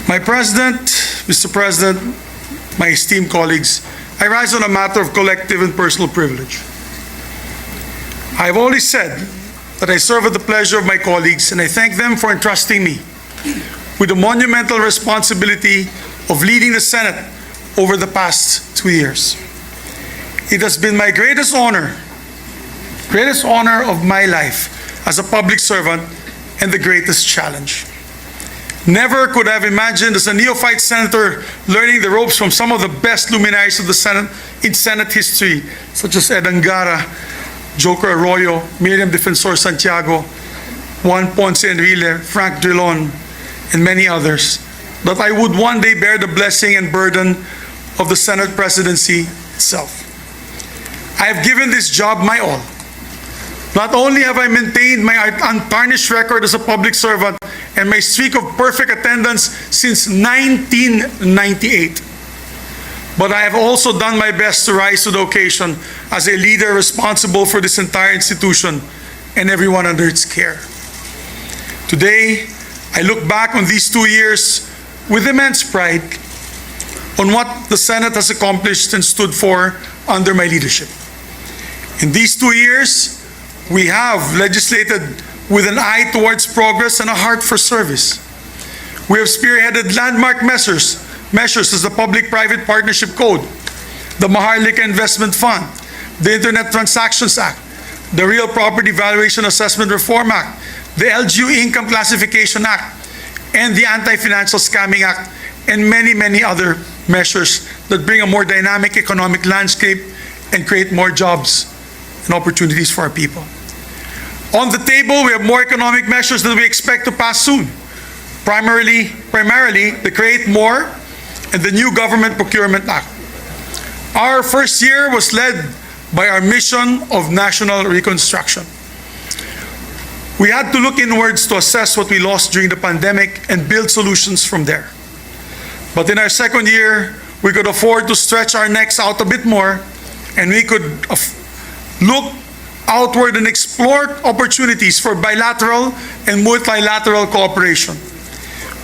My President, Mr. President, my esteemed colleagues, I rise on a matter of collective and personal privilege. I've always said that I serve at the pleasure of my colleagues, and I thank them for entrusting me with the monumental responsibility of leading the Senate over the past 2 years. It has been my greatest honor of my life as a public servant and the greatest challenge. Never could I have imagined as a neophyte senator learning the ropes from some of the best luminaries of the Senate in Senate history, such as Ed Angara, Joker Arroyo, Miriam Defensor Santiago, Juan Ponce Enrile, Frank Drilon, and many others, that I would one day bear the blessing and burden of the Senate presidency itself. I have given this job my all. Not only have I maintained my untarnished record as a public servant and my streak of perfect attendance since 1998, but I have also done my best to rise to the occasion as a leader responsible for this entire institution and everyone under its care. Today, I look back on these 2 years with immense pride on what the Senate has accomplished and stood for under my leadership. In these 2 years, we have legislated with an eye towards progress and a heart for service. We have spearheaded landmark measures as the Public-Private Partnership Code, the Maharlika Investment Fund, the Internet Transactions Act, the Real Property Valuation Assessment Reform Act, the LGU Income Classification Act, and the Anti-Financial Scamming Act, and many, many other measures that bring a more dynamic economic landscape and create more jobs and opportunities for our people. On the table, we have more economic measures that we expect to pass soon. Primarily the Create More and the new Government Procurement Act. Our first year was led by our mission of national reconstruction. We had to look inwards to assess what we lost during the pandemic and build solutions from there. But in our second year, we could afford to stretch our necks out a bit more, and we could look outward and explore opportunities for bilateral and multilateral cooperation.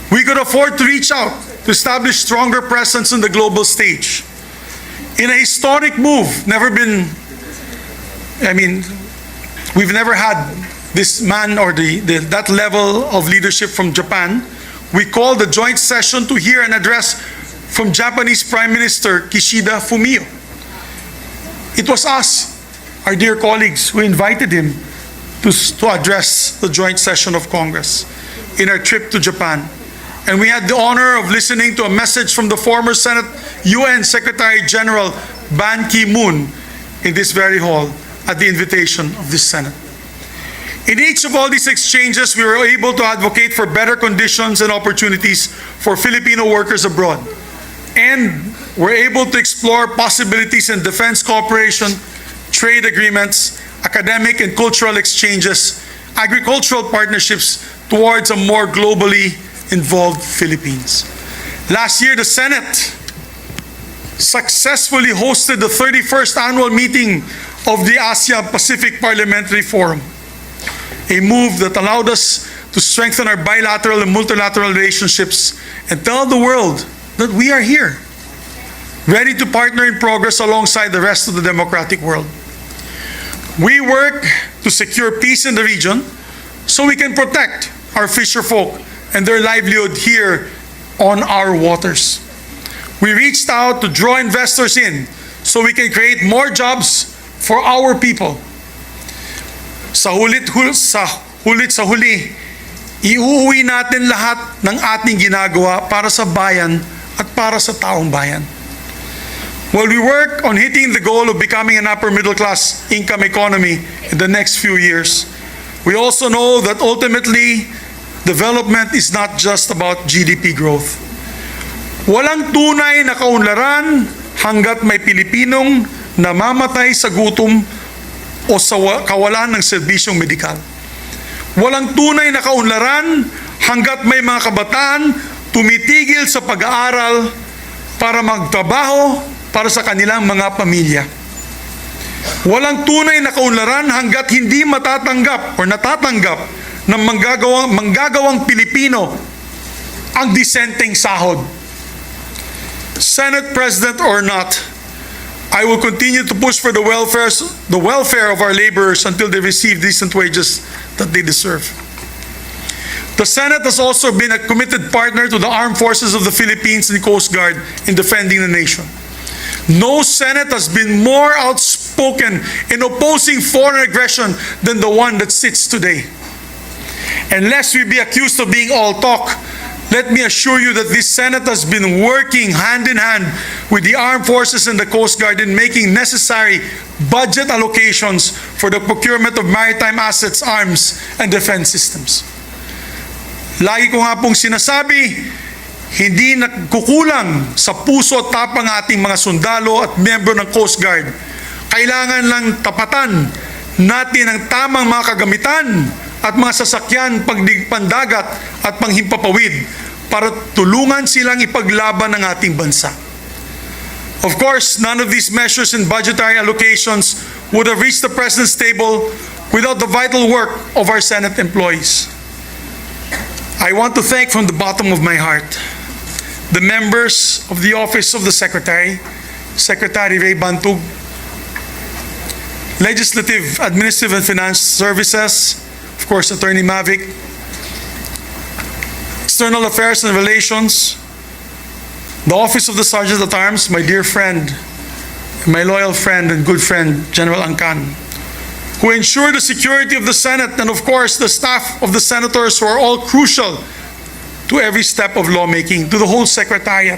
We could afford to reach out to establish stronger presence on the global stage. In a historic move, we've never had this man or that level of leadership from Japan. We called the joint session to hear an address from Japanese Prime Minister Kishida Fumio. It was us, our dear colleagues, who invited him to address the joint session of Congress in our trip to Japan. And we had the honor of listening to a message from the former Senate UN Secretary General Ban Ki-moon in this very hall at the invitation of this Senate. In each of all these exchanges, we were able to advocate for better conditions and opportunities for Filipino workers abroad. And we're able to explore possibilities in defense cooperation, trade agreements, academic and cultural exchanges, agricultural partnerships towards a more globally involved Philippines. Last year, the Senate successfully hosted the 31st annual meeting of the ASEAN-Pacific Parliamentary Forum, a move that allowed us to strengthen our bilateral and multilateral relationships and tell the world that we are here, ready to partner in progress alongside the rest of the democratic world. We work to secure peace in the region so we can protect our fisher folk and their livelihood here on our waters. We reached out to draw investors in so we can create more jobs for our people. Sa huli, iuuwi natin lahat ng ating ginagawa para sa bayan at para sa taong bayan. While we work on hitting the goal of becoming an upper middle class income economy in the next few years, we also know that ultimately, development is not just about GDP growth. Walang tunay na kaunlaran hanggat may Pilipinong namamatay sa gutom o sa kawalan ng serbisyong medikal. Walang tunay na kaunlaran hanggat may mga kabataan tumitigil sa pag-aaral para magtrabaho para sa kanilang mga pamilya. Walang tunay na kaunlaran hanggat hindi matatanggap o natatanggap ng manggagawang Pilipino ang disenteng sahod. Senate President or not, I will continue to push for the welfare of our laborers until they receive decent wages that they deserve. The Senate has also been a committed partner to the armed forces of the Philippines and Coast Guard in defending the nation. No Senate has been more outspoken in opposing foreign aggression than the one that sits today. And lest we be accused of being all talk, let me assure you that this Senate has been working hand in hand with the armed forces and the Coast Guard in making necessary budget allocations for the procurement of maritime assets, arms, and defense systems. Lagi ko nga pong sinasabi, hindi nagkukulang sa puso at tapang ating mga sundalo at miyembro ng Coast Guard. Kailangan lang tapatan natin ang tamang mga kagamitan at mga sasakyan pagpandagat at panghimpapawid para tulungan silang ipaglaban ng ating bansa. Of course, none of these measures and budgetary allocations would have reached the President's table without the vital work of our Senate employees. I want to thank from the bottom of my heart the members of the Office of the Secretary, Secretary Ray Bantug, Legislative, Administrative, and Finance Services, of course, Attorney Mavic, External Affairs and Relations, the Office of the Sergeant at Arms, my dear friend, my loyal friend and good friend, General Angkan, who ensure the security of the Senate, and of course, the staff of the senators who are all crucial to every step of lawmaking, to the whole Secretariat.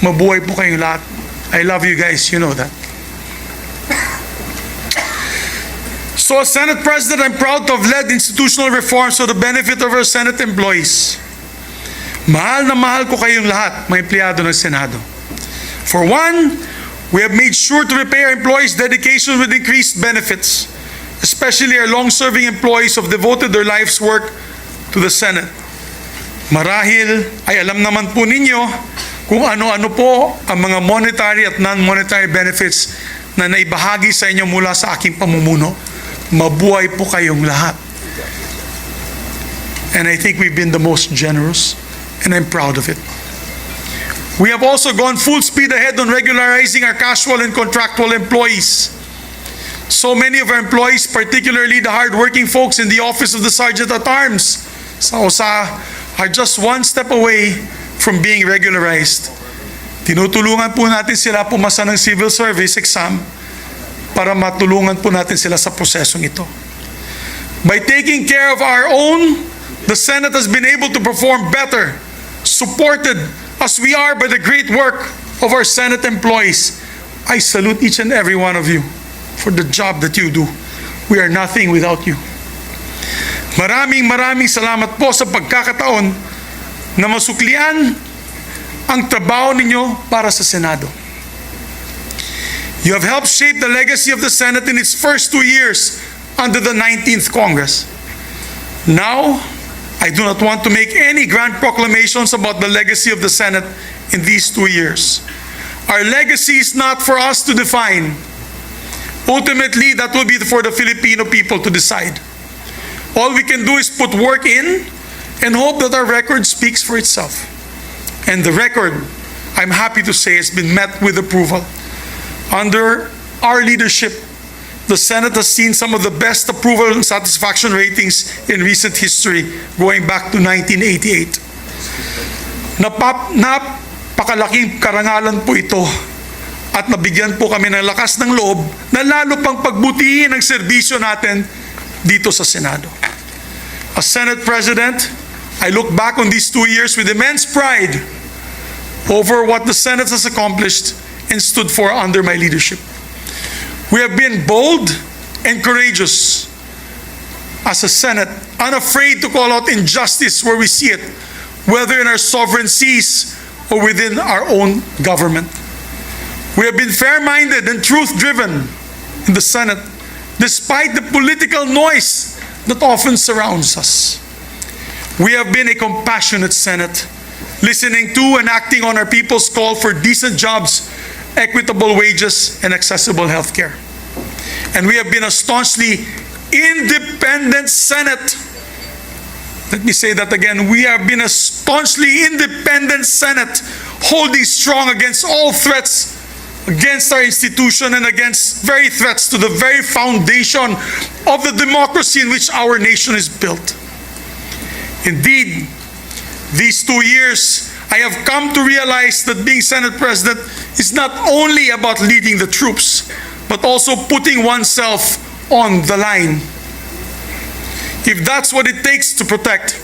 Mabuhay po kayong lahat. I love you guys, you know that. So as Senate President, I'm proud to have led institutional reforms for the benefit of our Senate employees. Mahal na mahal ko kayong lahat, mga empleyado ng Senado. For one, we have made sure to repay our employees' dedication with increased benefits, especially our long-serving employees who have devoted their life's work to the Senate. Marahil ay alam naman po ninyo kung ano-ano po ang mga monetary at non-monetary benefits na naibahagi sa inyo mula sa aking pamumuno. Mabuhay po kayong lahat. And I think we've been the most generous, and I'm proud of it. We have also gone full speed ahead on regularizing our casual and contractual employees. So many of our employees, particularly the hardworking folks in the Office of the Sergeant at Arms, sa OSA, are just one step away from being regularized. Tinutulungan po natin sila pumasa ng civil service exam para matulungan po natin sila sa prosesong ito. By taking care of our own, the Senate has been able to perform better, supported as we are by the great work of our Senate employees. I salute each and every one of you for the job that you do. We are nothing without you. Maraming salamat po sa pagkakataon na masuklian ang trabaho ninyo para sa Senado. You have helped shape the legacy of the Senate in its first 2 years under the 19th Congress. Now, I do not want to make any grand proclamations about the legacy of the Senate in these 2 years. Our legacy is not for us to define. Ultimately, that will be for the Filipino people to decide. All we can do is put work in and hope that our record speaks for itself. And the record, I'm happy to say, has been met with approval. Under our leadership, the Senate has seen some of the best approval and satisfaction ratings in recent history, going back to 1988. Napakalaking karangalan po ito at nabigyan po kami ng lakas ng loob na lalo pang pagbutihin ang serbisyo natin dito sa Senado. As Senate President, I look back on these 2 years with immense pride over what the Senate has accomplished and stood for under my leadership. We have been bold and courageous as a Senate, unafraid to call out injustice where we see it, whether in our sovereign seas or within our own government. We have been fair-minded and truth-driven in the Senate, despite the political noise that often surrounds us. We have been a compassionate Senate, listening to and acting on our people's call for decent jobs, equitable wages, and accessible health care. And we have been a staunchly independent Senate, Let me say that again. We have been a staunchly independent Senate, holding strong against all threats against our institution and against very threats to the very foundation of the democracy in which our nation is built. Indeed, these 2 years, I have come to realize that being Senate President is not only about leading the troops, but also putting oneself on the line. If that's what it takes to protect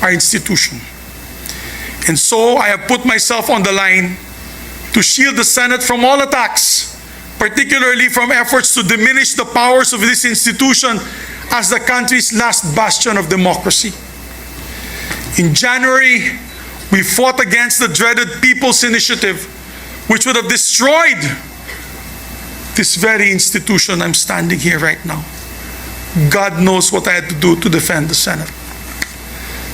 our institution. And so I have put myself on the line to shield the Senate from all attacks, particularly from efforts to diminish the powers of this institution as the country's last bastion of democracy. In January, we fought against the dreaded People's Initiative, which would have destroyed this very institution I'm standing here right now. God knows what I had to do to defend the Senate.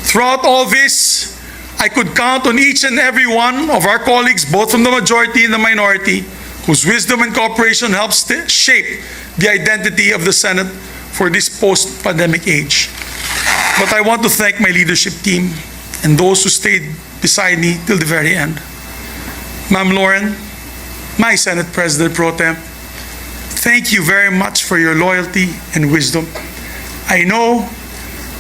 Throughout all this, I could count on each and every one of our colleagues, both from the majority and the minority, whose wisdom and cooperation helped shape the identity of the Senate for this post-pandemic age. But I want to thank my leadership team and those who stayed beside me till the very end. Ma'am Lauren, my Senate President Pro Tem, thank you very much for your loyalty and wisdom. I know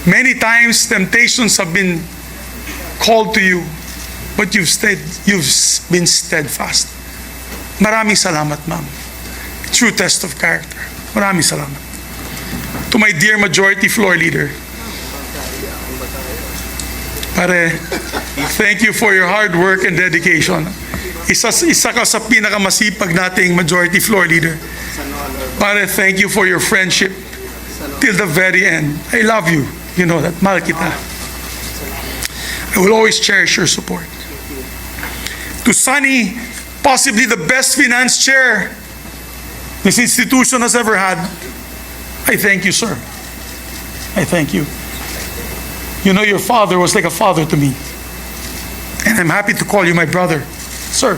many times temptations have been called to you, but you've been steadfast. Maraming salamat, ma'am. True test of character. Maraming salamat. To my dear Majority Floor Leader, pare, thank you for your hard work and dedication. Isa ka sa pinakamasipag nating Majority Floor Leader. Pare, thank you for your friendship till the very end. I love you. You know that. Mahal kita. I will always cherish your support. To Sunny, possibly the best finance chair this institution has ever had, I thank you, sir. I thank you. You know, your father was like a father to me. And I'm happy to call you my brother, sir.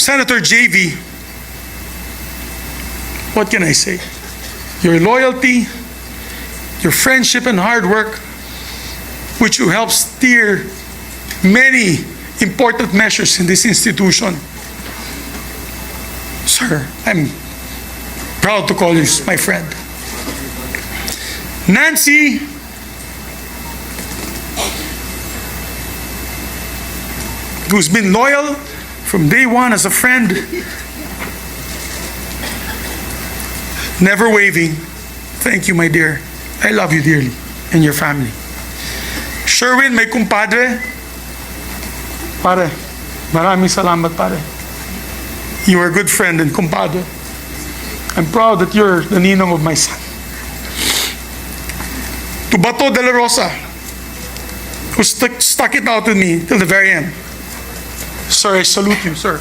Senator JV, what can I say? Your loyalty, your friendship and hard work, which you help steer many important measures in this institution. Sir, I'm proud to call you my friend. Nancy, who's been loyal from day one as a friend, never wavering. Thank you, my dear. I love you dearly and your family. Sherwin, may kumpadre. Pare, maraming salamat, pare. You are a good friend and kumpadre. I'm proud that you're the ninong of my son. To Bato de la Rosa, who stuck it out with me till the very end. Sir, I salute you, sir.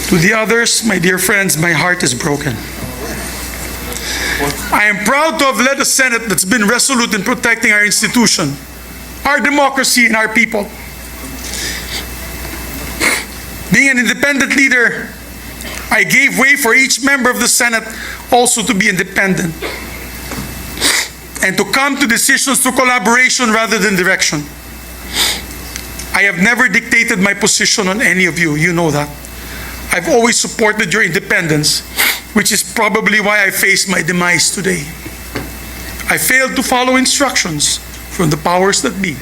To the others, my dear friends, my heart is broken. I am proud to have led a Senate that's been resolute in protecting our institution, our democracy, and our people. Being an independent leader, I gave way for each member of the Senate also to be independent and to come to decisions through collaboration rather than direction. I have never dictated my position on any of you. You know that. I've always supported your independence, which is probably why I face my demise today. I failed to follow instructions from the powers that be.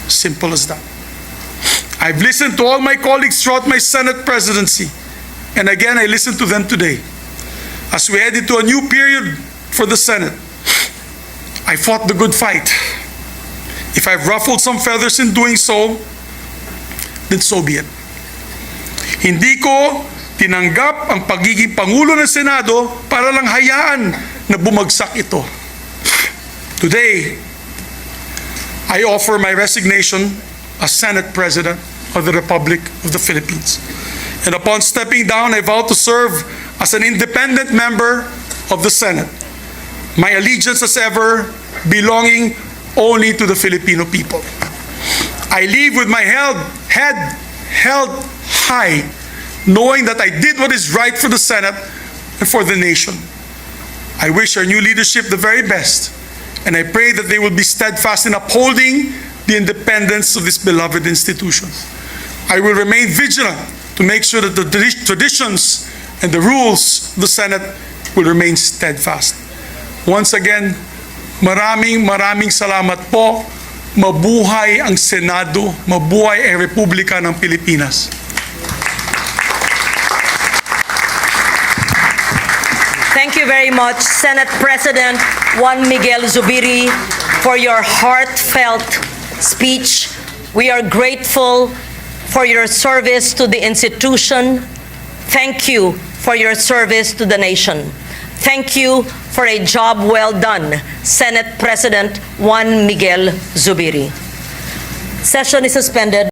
Simple as that. I've listened to all my colleagues throughout my Senate presidency, and again, I listen to them today. As we head into a new period for the Senate, I fought the good fight. If I've ruffled some feathers in doing so, then so be it. Hindi ko tinanggap ang pagiging Pangulo ng Senado para lang hayaan na bumagsak ito. Today, I offer my resignation as Senate President of the Republic of the Philippines. And upon stepping down, I vow to serve as an independent member of the Senate. My allegiance as ever belonging only to the Filipino people. I leave with my head held high, knowing that I did what is right for the Senate and for the nation. I wish our new leadership the very best, and I pray that they will be steadfast in upholding the independence of this beloved institution. I will remain vigilant to make sure that the traditions and the rules of the Senate will remain steadfast. Once again, maraming salamat po. Mabuhay ang Senado, mabuhay ang Republika ng Pilipinas. Thank you very much, Senate President Juan Miguel Zubiri, for your heartfelt speech. We are grateful for your service to the institution. Thank you for your service to the nation. Thank you for a job well done, Senate President Juan Miguel Zubiri. Session is suspended.